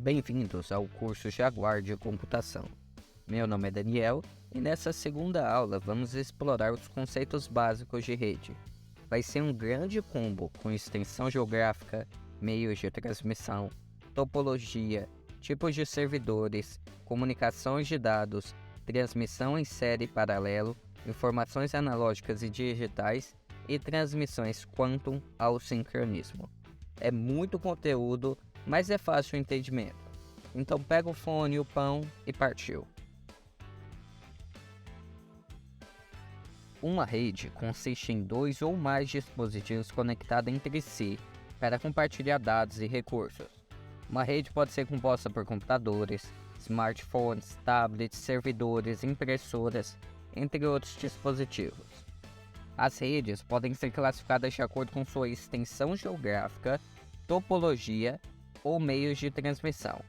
Bem-vindos ao curso Jaguar de Computação. Meu nome é Daniel e nessa segunda aula vamos explorar os conceitos básicos de rede. Vai ser um grande combo com extensão geográfica, meios de transmissão, topologia, tipos de servidores, comunicações de dados, transmissão em série paralelo, informações analógicas e digitais e transmissões quantum ao sincronismo. É muito conteúdo, mas é fácil o entendimento. Então pega o fone, o pão e partiu. Uma rede consiste em dois ou mais dispositivos conectados entre si para compartilhar dados e recursos. Uma rede pode ser composta por computadores, smartphones, tablets, servidores, impressoras, entre outros dispositivos. As redes podem ser classificadas de acordo com sua extensão geográfica, topologia ou meios de transmissão.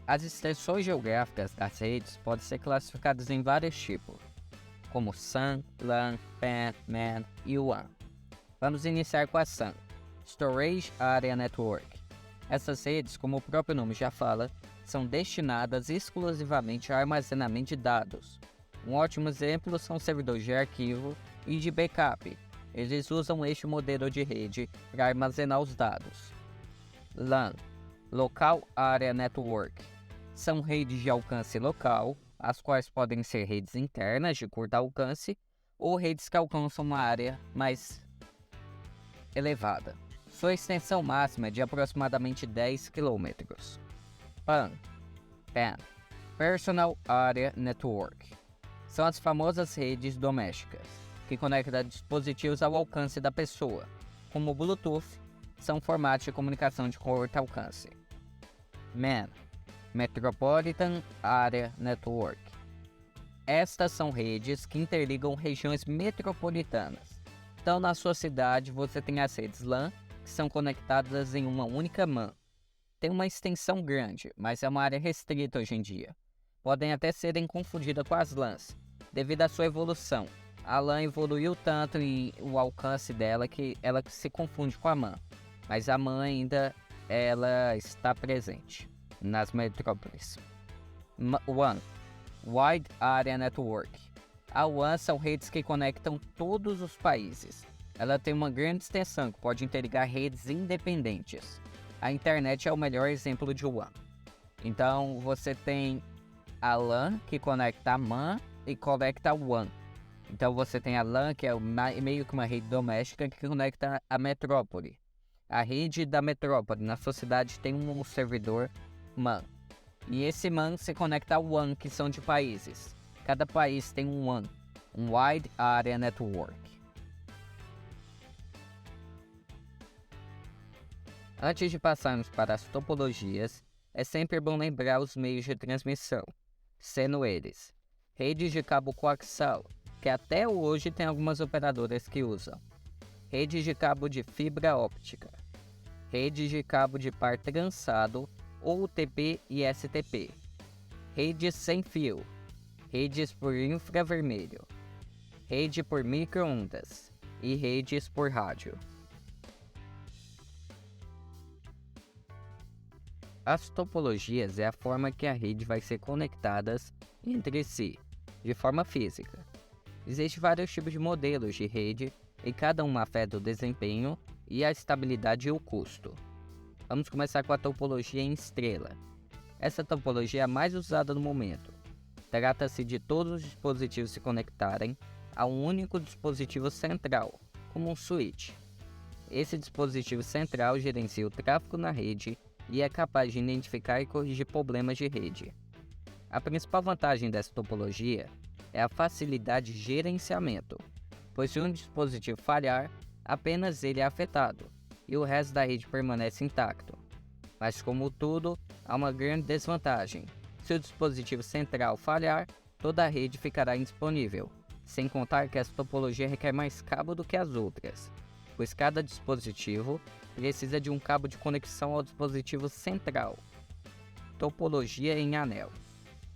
As extensões geográficas das redes podem ser classificadas em vários tipos, como SAN, LAN, PAN, MAN e WAN. Vamos iniciar com a SAN, Storage Area Network. Essas redes, como o próprio nome já fala, são destinadas exclusivamente ao armazenamento de dados. Um ótimo exemplo são servidores de arquivo e de backup. Eles usam este modelo de rede para armazenar os dados. LAN, Local Area Network. São redes de alcance local, as quais podem ser redes internas de curto alcance ou redes que alcançam uma área mais elevada. Sua extensão máxima é de aproximadamente 10 km. PAN, Personal Area Network. São as famosas redes domésticas, que conectam dispositivos ao alcance da pessoa, como o Bluetooth, são formatos de comunicação de curto alcance. MAN, Metropolitan Area Network. Estas são redes que interligam regiões metropolitanas. Então, na sua cidade, você tem as redes LAN, que são conectadas em uma única MAN. Tem uma extensão grande, mas é uma área restrita hoje em dia. Podem até serem confundidas com as LANs, devido à sua evolução. A LAN evoluiu tanto em o alcance dela que ela se confunde com a MAN, mas a MAN ainda ela está presente nas metrópoles. WAN, Wide Area Network. A WAN são redes que conectam todos os países. Ela tem uma grande extensão que pode interligar redes independentes. A internet é o melhor exemplo de WAN. Então você tem a LAN que conecta a MAN e conecta a WAN. Então você tem a LAN, que é meio que uma rede doméstica que conecta a metrópole. A rede da metrópole na sua cidade tem um servidor MAN. E esse MAN se conecta ao WAN, que são de países. Cada país tem um WAN, um Wide Area Network. Antes de passarmos para as topologias, é sempre bom lembrar os meios de transmissão, sendo eles redes de cabo coaxial, que até hoje tem algumas operadoras que usam, redes de cabo de fibra óptica, redes de cabo de par trançado ou UTP e STP, redes sem fio, redes por infravermelho, rede por micro-ondas e redes por rádio. As topologias é a forma que a rede vai ser conectadas entre si, de forma física. Existem vários tipos de modelos de rede e cada um afeta o desempenho e a estabilidade e o custo. Vamos começar com a topologia em estrela. Essa topologia é a mais usada no momento. Trata-se de todos os dispositivos se conectarem a um único dispositivo central, como um switch. Esse dispositivo central gerencia o tráfego na rede e é capaz de identificar e corrigir problemas de rede. A principal vantagem dessa topologia é a facilidade de gerenciamento, pois se um dispositivo falhar, apenas ele é afetado e o resto da rede permanece intacto. Mas como tudo, há uma grande desvantagem. Se o dispositivo central falhar, toda a rede ficará indisponível, sem contar que essa topologia requer mais cabo do que as outras, pois cada dispositivo precisa de um cabo de conexão ao dispositivo central. Topologia em anel.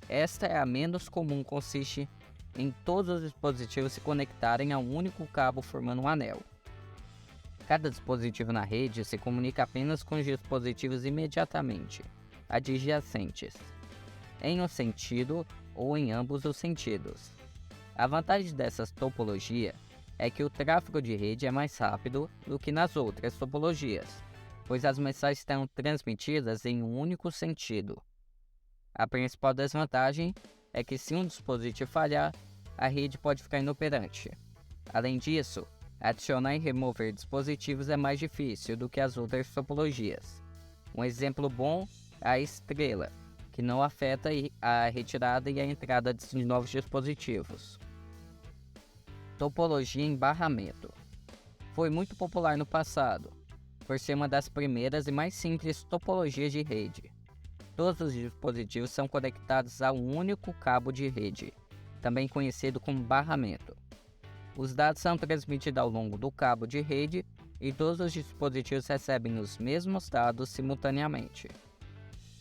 Esta é a menos comum, consiste em todos os dispositivos se conectarem a um único cabo formando um anel. Cada dispositivo na rede se comunica apenas com os dispositivos imediatamente adjacentes, em um sentido ou em ambos os sentidos. A vantagem dessa topologia é que o tráfego de rede é mais rápido do que nas outras topologias, pois as mensagens estão transmitidas em um único sentido. A principal desvantagem é que se um dispositivo falhar, a rede pode ficar inoperante. Além disso, adicionar e remover dispositivos é mais difícil do que as outras topologias. Um exemplo bom é a estrela, que não afeta a retirada e a entrada de novos dispositivos. Topologia em barramento. Foi muito popular no passado, por ser uma das primeiras e mais simples topologias de rede. Todos os dispositivos são conectados a um único cabo de rede, também conhecido como barramento. Os dados são transmitidos ao longo do cabo de rede e todos os dispositivos recebem os mesmos dados simultaneamente.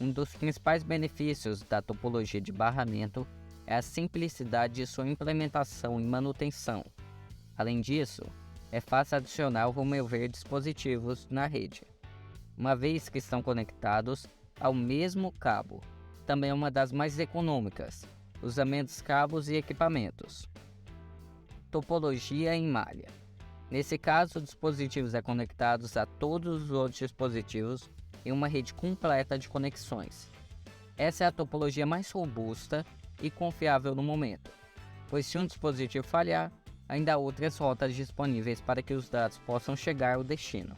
Um dos principais benefícios da topologia de barramento é a simplicidade de sua implementação e manutenção. Além disso, é fácil adicionar ou remover dispositivos na rede, uma vez que estão conectados ao mesmo cabo. Também é uma das mais econômicas, usa menos cabos e equipamentos. Topologia em malha. Nesse caso, o dispositivo é conectado a todos os outros dispositivos em uma rede completa de conexões. Essa é a topologia mais robusta e confiável no momento, pois se um dispositivo falhar, ainda há outras rotas disponíveis para que os dados possam chegar ao destino.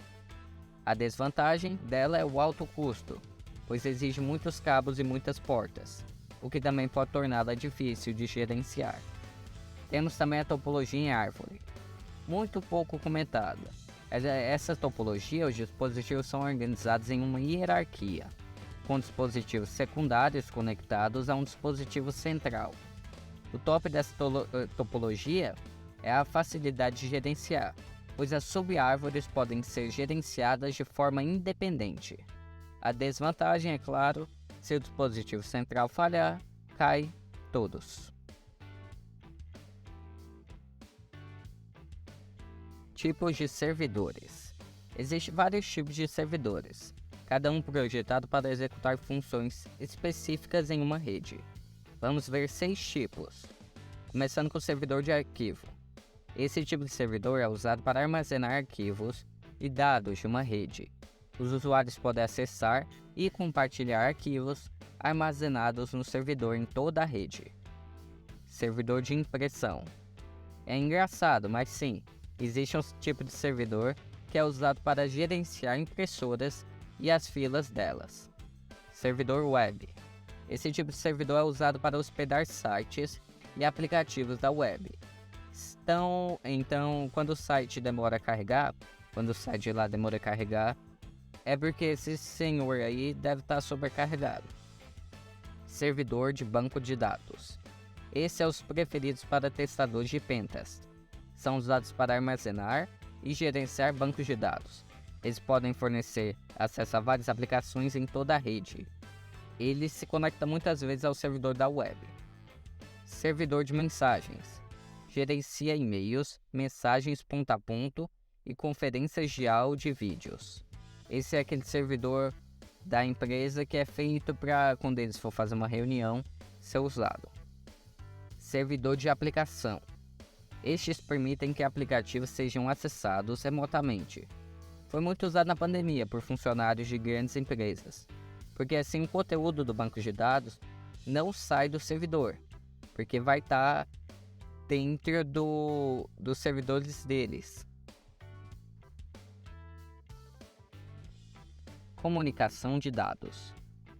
A desvantagem dela é o alto custo, pois exige muitos cabos e muitas portas, o que também pode torná-la difícil de gerenciar. Temos também a topologia em árvore, muito pouco comentada. Essa topologia, os dispositivos são organizados em uma hierarquia, com dispositivos secundários conectados a um dispositivo central. O top dessa topologia é a facilidade de gerenciar, pois as sub-árvores podem ser gerenciadas de forma independente. A desvantagem, é claro, se o dispositivo central falhar, cai todos. Tipos de servidores. Existem vários tipos de servidores, cada um projetado para executar funções específicas em uma rede. Vamos ver 6 tipos, começando com o servidor de arquivo. Esse tipo de servidor é usado para armazenar arquivos e dados de uma rede. Os usuários podem acessar e compartilhar arquivos armazenados no servidor em toda a rede. Servidor de impressão. É engraçado, mas sim, existe um tipo de servidor que é usado para gerenciar impressoras e as filas delas. Servidor web. Esse tipo de servidor é usado para hospedar sites e aplicativos da web. Então, quando o site demora a carregar, é porque esse senhor aí deve estar sobrecarregado. Servidor de banco de dados. Esse é os preferidos para testadores de pentest. São usados para armazenar e gerenciar bancos de dados. Eles podem fornecer acesso a várias aplicações em toda a rede. Ele se conecta muitas vezes ao servidor da web. Servidor de mensagens. Gerencia e-mails, mensagens ponto a ponto e conferências de áudio e vídeos. Esse é aquele servidor da empresa que é feito para, quando eles for fazer uma reunião, ser usado. Servidor de aplicação. Estes permitem que aplicativos sejam acessados remotamente. Foi muito usado na pandemia por funcionários de grandes empresas, porque assim o conteúdo do banco de dados não sai do servidor, porque vai estar dentro dos servidores deles. Comunicação de dados.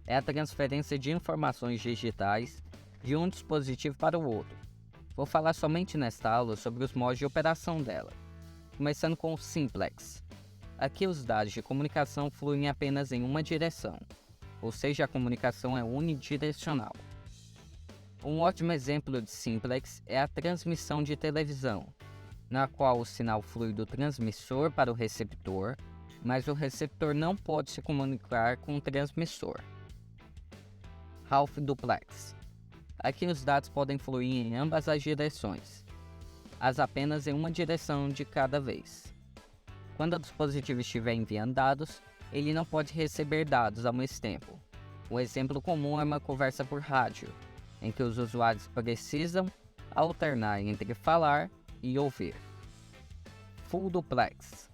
É a transferência de informações digitais de um dispositivo para o outro. Vou falar somente nesta aula sobre os modos de operação dela, começando com o simplex. Aqui os dados de comunicação fluem apenas em uma direção, ou seja, a comunicação é unidirecional. Um ótimo exemplo de simplex é a transmissão de televisão, na qual o sinal flui do transmissor para o receptor, mas o receptor não pode se comunicar com o transmissor. Half duplex. Aqui os dados podem fluir em ambas as direções, as apenas em uma direção de cada vez. Quando o dispositivo estiver enviando dados, ele não pode receber dados ao mesmo tempo. Um exemplo comum é uma conversa por rádio, em que os usuários precisam alternar entre falar e ouvir. Full duplex.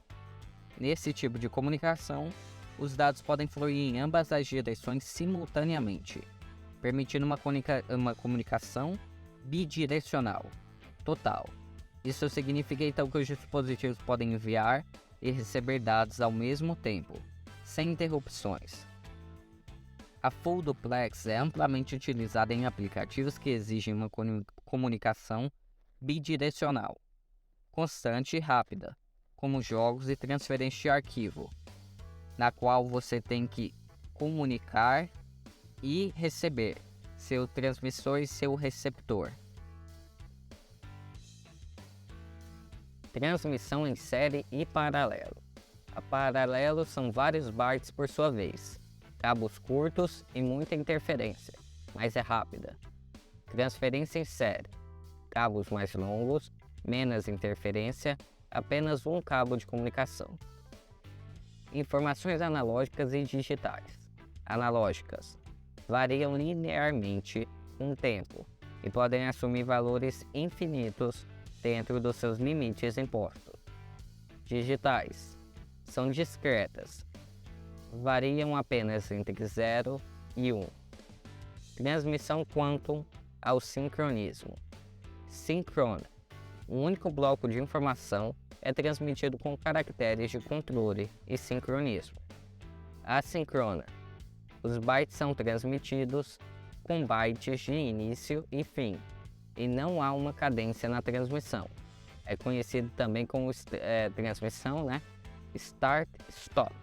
Nesse tipo de comunicação, os dados podem fluir em ambas as direções simultaneamente, permitindo uma comunicação bidirecional total. Isso significa então que os dispositivos podem enviar e receber dados ao mesmo tempo, sem interrupções. A Full Duplex é amplamente utilizada em aplicativos que exigem uma comunicação bidirecional, constante e rápida, como jogos e transferência de arquivo, na qual você tem que comunicar e receber, seu transmissor e seu receptor. Transmissão em série e paralelo. A paralelo são vários bytes por sua vez, cabos curtos e muita interferência, mas é rápida. Transferência em série. Cabos mais longos, menos interferência, apenas um cabo de comunicação. Informações analógicas e digitais. Analógicas variam linearmente com o tempo e podem assumir valores infinitos dentro dos seus limites impostos. Digitais são discretas, variam apenas entre 0 e 1. Transmissão quantum ao sincronismo. Síncrona. Um único bloco de informação é transmitido com caracteres de controle e sincronismo. Assíncrona. Os bytes são transmitidos com bytes de início e fim, e não há uma cadência na transmissão. É conhecido também como transmissão, start-stop.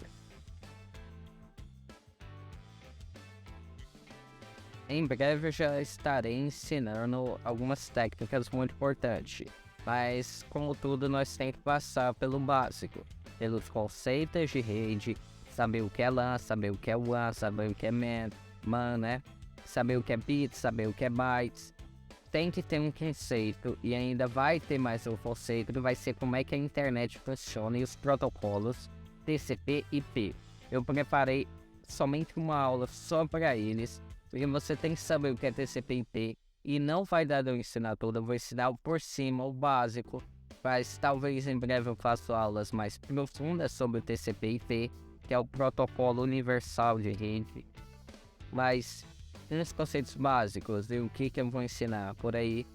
Em breve eu já estarei ensinando algumas técnicas muito importantes, mas como tudo nós temos que passar pelo básico, pelos conceitos de rede, saber o que é LAN, saber o que é WAN, saber o que é MAN, saber o que é bits, saber o que é bytes. Tem que ter um conceito e ainda vai ter mais um conceito que vai ser como é que a internet funciona e os protocolos TCP/IP. Eu preparei somente uma aula só para eles, porque você tem que saber o que é TCP/IP e não vai dar de eu ensinar tudo, eu vou ensinar por cima, o básico, mas talvez em breve eu faça aulas mais profundas sobre o TCP/IP, que é o protocolo universal de rede. Mas uns conceitos básicos e o que eu vou ensinar por aí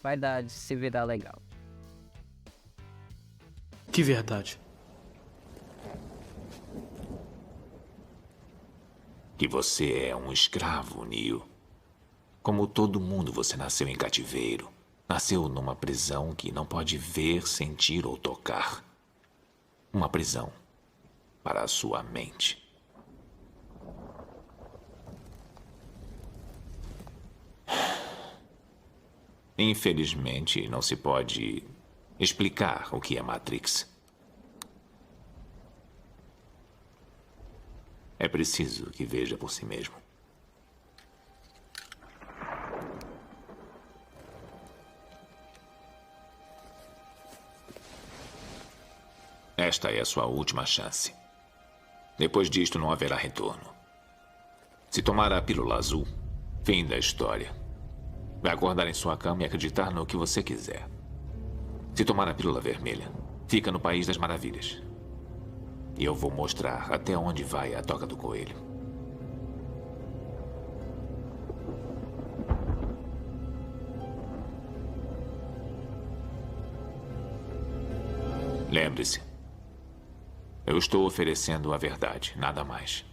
vai dar de se virar legal. Que verdade. Que você é um escravo, Neo. Como todo mundo, você nasceu em cativeiro. Nasceu numa prisão que não pode ver, sentir ou tocar. Uma prisão para a sua mente. Infelizmente, não se pode explicar o que é Matrix. É preciso que veja por si mesmo. Esta é a sua última chance. Depois disto, não haverá retorno. Se tomar a pílula azul, fim da história. Vai acordar em sua cama e acreditar no que você quiser. Se tomar a pílula vermelha, fica no País das Maravilhas. E eu vou mostrar até onde vai a toca do coelho. Lembre-se, eu estou oferecendo a verdade, nada mais.